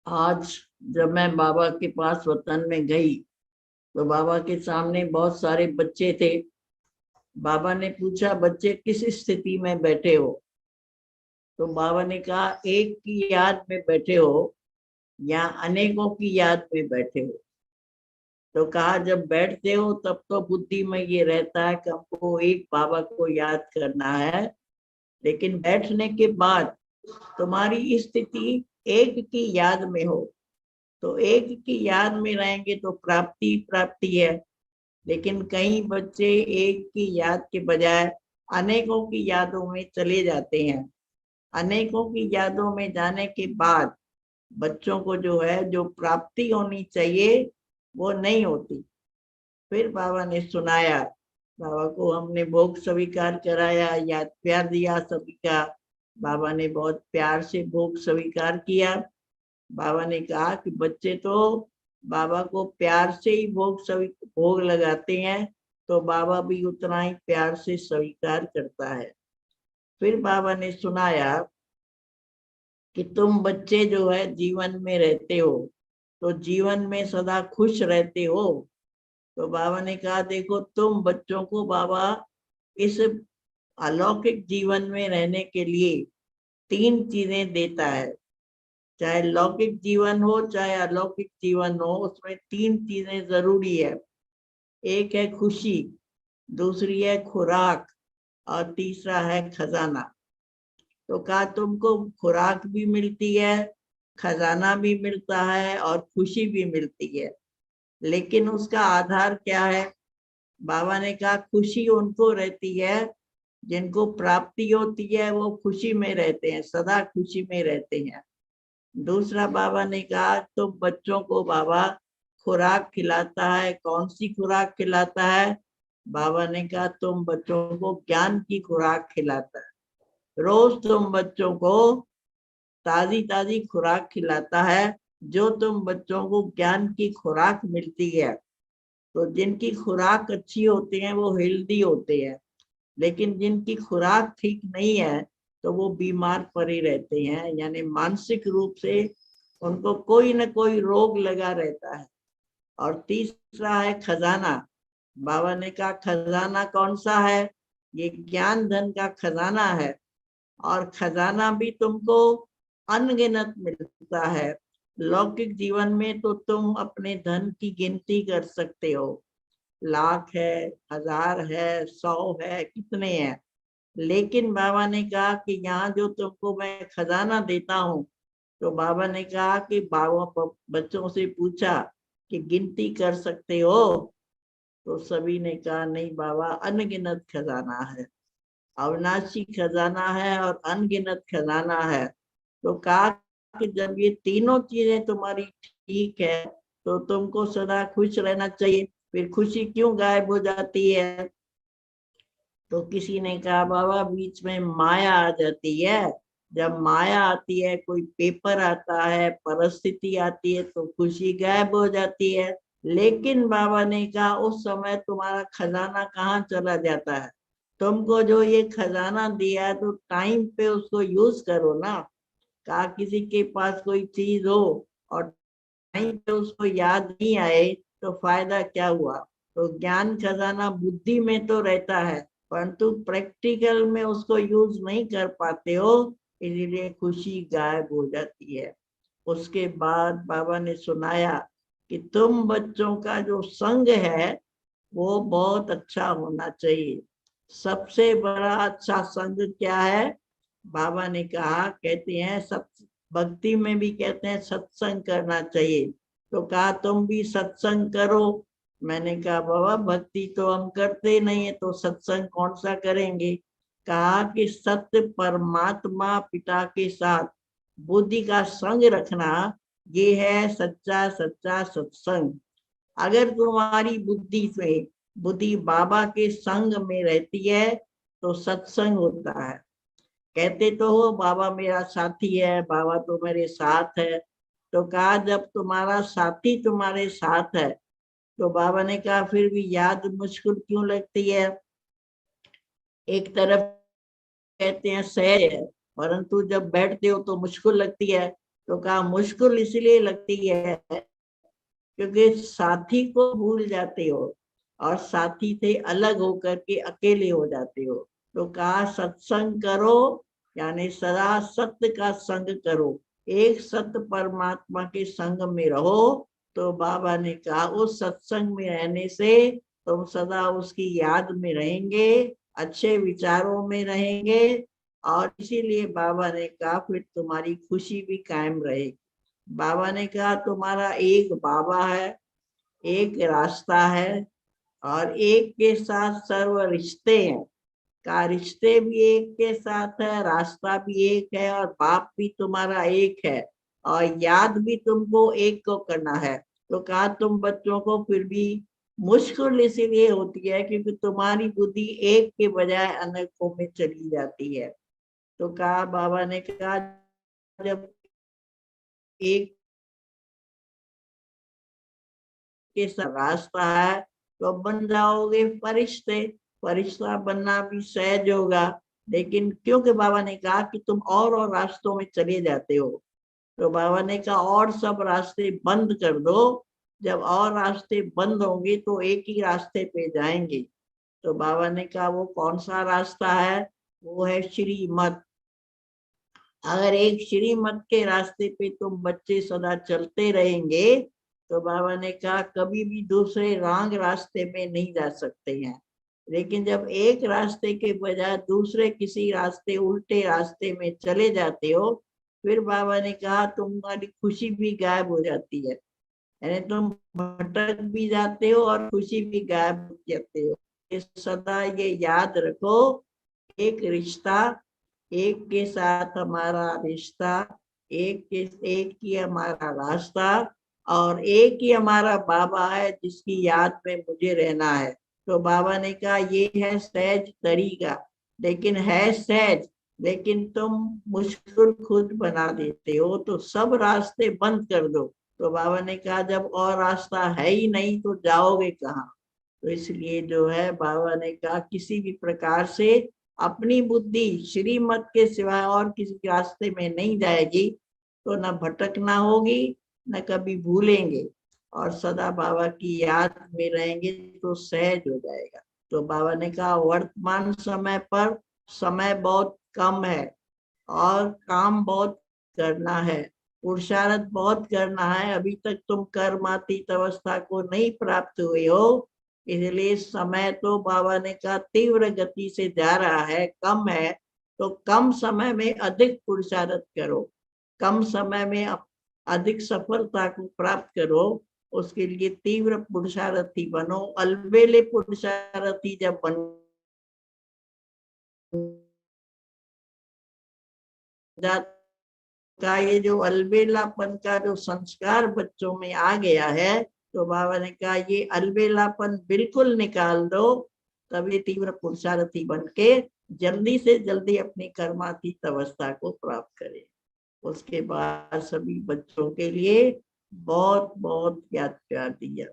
आज जब मैं बाबा के पास वतन में गई तो बाबा के सामने बहुत सारे बच्चे थे। बाबा ने पूछा, बच्चे किस स्थिति में बैठे हो? तो बाबा ने कहा, एक की याद में बैठे हो या अनेकों की याद में बैठे हो? तो कहा, जब बैठते हो तब तो बुद्धि में ये रहता है कि हमको एक बाबा को याद करना है, लेकिन बैठने के बाद तुम्हारी स्थिति एक की याद में हो, तो एक की याद में रहेंगे तो प्राप्ति प्राप्ति है। लेकिन कई बच्चे एक की याद के बजाय अनेकों की यादों में चले जाते हैं। अनेकों की यादों में जाने के बाद बच्चों को जो है, जो प्राप्ति होनी चाहिए वो नहीं होती। फिर बाबा ने सुनाया, बाबा को हमने भोग स्वीकार कराया, याद प्यार दिया सभी का। बाबा ने बहुत प्यार से भोग स्वीकार किया। बाबा ने कहा कि बच्चे तो बाबा को प्यार से ही भोग लगाते हैं, तो बाबा भी उतना ही प्यार से स्वीकार करता है। फिर बाबा ने सुनाया कि तुम बच्चे जो है जीवन में रहते हो, तो जीवन में सदा खुश रहते हो। तो बाबा ने कहा, देखो तुम बच्चों को बाबा इस अलौकिक जीवन में रहने के लिए 3 चीजें देता है। चाहे लौकिक जीवन हो चाहे अलौकिक जीवन हो, उसमें 3 चीजें जरूरी है। एक है खुशी, दूसरी है खुराक, और तीसरा है खजाना। तो कहा, तुमको खुराक भी मिलती है, खजाना भी मिलता है और खुशी भी मिलती है, लेकिन उसका आधार क्या है? बाबा ने कहा, खुशी उनको रहती है जिनको प्राप्ति होती है, वो खुशी में रहते हैं, सदा खुशी में रहते हैं। दूसरा बाबा ने कहा, तो बच्चों को बाबा खुराक खिलाता है। कौन सी खुराक खिलाता है? बाबा ने कहा, तुम बच्चों को ज्ञान की खुराक खिलाता है। रोज तुम बच्चों को ताजी ताजी खुराक खिलाता है। जो तुम बच्चों को ज्ञान की खुराक मिलती है, तो जिनकी खुराक अच्छी होती है वो हेल्दी होते हैं, लेकिन जिनकी खुराक ठीक नहीं है तो वो बीमार पड़े रहते हैं, यानी मानसिक रूप से उनको कोई ना कोई रोग लगा रहता है। और तीसरा है खजाना। बाबा ने कहा, खजाना कौन सा है? ये ज्ञान धन का खजाना है। और खजाना भी तुमको अनगिनत मिलता है। लौकिक जीवन में तो तुम अपने धन की गिनती कर सकते हो, लाख है, 1000 है, 100 है, कितने हैं। लेकिन बाबा ने कहा कि यहाँ जो तुमको मैं खजाना देता हूँ, तो बाबा ने कहा कि बाबा बच्चों से पूछा कि गिनती कर सकते हो? तो सभी ने कहा, नहीं बाबा, अनगिनत खजाना है, अविनाशी खजाना है और अनगिनत खजाना है। तो कहा कि जब ये तीनों चीजें तुम्हारी ठीक है, तो तुमको सदा खुश रहना चाहिए, फिर खुशी क्यों गायब हो जाती है? तो किसी ने कहा, बाबा बीच में माया आ जाती है। जब माया आती है, कोई पेपर आता है, परिस्थिति आती है, तो खुशी गायब हो जाती है। लेकिन बाबा ने कहा, उस समय तुम्हारा खजाना कहाँ चला जाता है? तुमको जो ये खजाना दिया है, तो टाइम पे उसको यूज करो ना। कहा, किसी के पास कोई चीज हो और टाइम पे उसको याद नहीं आए तो फायदा क्या हुआ? तो ज्ञान खजाना बुद्धि में तो रहता है, परंतु प्रैक्टिकल में उसको यूज नहीं कर पाते हो, इसीलिए खुशी गायब हो जाती है। उसके बाद बाबा ने सुनाया कि तुम बच्चों का जो संग है वो बहुत अच्छा होना चाहिए। सबसे बड़ा अच्छा संग क्या है? बाबा ने कहा, कहते हैं सब भक्ति में भी कहते हैं सत्संग करना चाहिए। तो कहा, तुम भी सत्संग करो। मैंने कहा, बाबा भक्ति तो हम करते नहीं है, तो सत्संग कौन सा करेंगे? कहा कि सत्य परमात्मा पिता के साथ बुद्धि का संग रखना, ये है सच्चा सच्चा सत्संग। अगर तुम्हारी बुद्धि बाबा के संग में रहती है तो सत्संग होता है। कहते तो हो बाबा मेरा साथी है, बाबा तो मेरे साथ है। तो कहा, जब तुम्हारा साथी तुम्हारे साथ है, तो बाबा ने कहा, फिर भी याद मुश्किल क्यों लगती है? एक तरफ कहते हैं सहज है, परंतु जब बैठते हो तो मुश्किल लगती है। तो कहा मुश्किल इसलिए लगती है क्योंकि साथी को भूल जाते हो और साथी से अलग होकर के अकेले हो जाते हो। तो कहा सत्संग करो, यानी सदा सत्य का संग करो, एक सत्य परमात्मा के संग में रहो। तो बाबा ने कहा उस सत्संग में रहने से तुम सदा उसकी याद में रहेंगे, अच्छे विचारों में रहेंगे, और इसीलिए बाबा ने कहा फिर तुम्हारी खुशी भी कायम रहेगी। बाबा ने कहा तुम्हारा एक बाबा है, एक रास्ता है, और एक के साथ सर्व रिश्ते हैं। का रिश्ते भी एक के साथ है, रास्ता भी एक है, और बाप भी तुम्हारा एक है, और याद भी तुमको एक को करना है। तो कहा तुम बच्चों को फिर भी मुश्किल इसीलिए होती है क्योंकि तुम्हारी बुद्धि एक के बजाय अनेकों में चली जाती है। तो कहा बाबा ने कहा जब एक के रास्ता है तो बन जाओगे फरिश्ते। फरिश्ता बनना भी सहज होगा। लेकिन क्योंकि बाबा ने कहा कि तुम और रास्तों में चले जाते हो, तो बाबा ने कहा और सब रास्ते बंद कर दो। जब और रास्ते बंद होंगे तो एक ही रास्ते पे जाएंगे। तो बाबा ने कहा वो कौन सा रास्ता है? वो है श्रीमत। अगर एक श्रीमत के रास्ते पे तुम बच्चे सदा चलते रहेंगे तो बाबा ने कहा कभी भी दूसरे रॉन्ग रास्ते में नहीं जा सकते हैं। लेकिन जब एक रास्ते के बजाय दूसरे किसी रास्ते, उल्टे रास्ते में चले जाते हो, फिर बाबा ने कहा तुम्हारी खुशी भी गायब हो जाती है। यानी तुम भटक भी जाते हो और खुशी भी गायब हो जाते हो। सदा ये याद रखो, एक रिश्ता, एक के साथ हमारा रिश्ता, एक ही हमारा रास्ता, और एक ही हमारा बाबा है जिसकी याद में मुझे रहना है। तो बाबा ने कहा ये है सहज तरीका, लेकिन है सहज, लेकिन तुम मुश्किल खुद बना देते हो, तो सब रास्ते बंद कर दो। तो बाबा ने कहा जब और रास्ता है ही नहीं तो जाओगे कहाँ? तो इसलिए जो है बाबा ने कहा किसी भी प्रकार से अपनी बुद्धि श्रीमत के सिवाय और किसी रास्ते में नहीं जाएगी, तो न भटकना होगी, न कभी भूलेंगे, और सदा बाबा की याद में रहेंगे तो सहज हो जाएगा। तो बाबा ने कहा वर्तमान समय पर समय बहुत कम है और काम बहुत करना है, पुरुषार्थ बहुत करना है। अभी तक तुम कर्मातीत अवस्था को नहीं प्राप्त हुए हो, इसलिए समय तो बाबा ने कहा तीव्र गति से जा रहा है, कम है। तो कम समय में अधिक पुरुषार्थ करो, कम समय में अधिक सफलता को प्राप्त करो। उसके लिए तीव्र पुरुषार्थी बनो। अलबेले पुरुषार्थी जब बन का ये जो अलबेलापन का जो संस्कार बच्चों में आ गया है, तो बाबा ने कहा ये अलबेलापन बिल्कुल निकाल दो, तब ये तीव्र पुरुषार्थी बन के जल्दी से जल्दी अपनी कर्मातीत अवस्था को प्राप्त करें। उसके बाद सभी बच्चों के लिए बहुत बहुत याद प्यार दिया।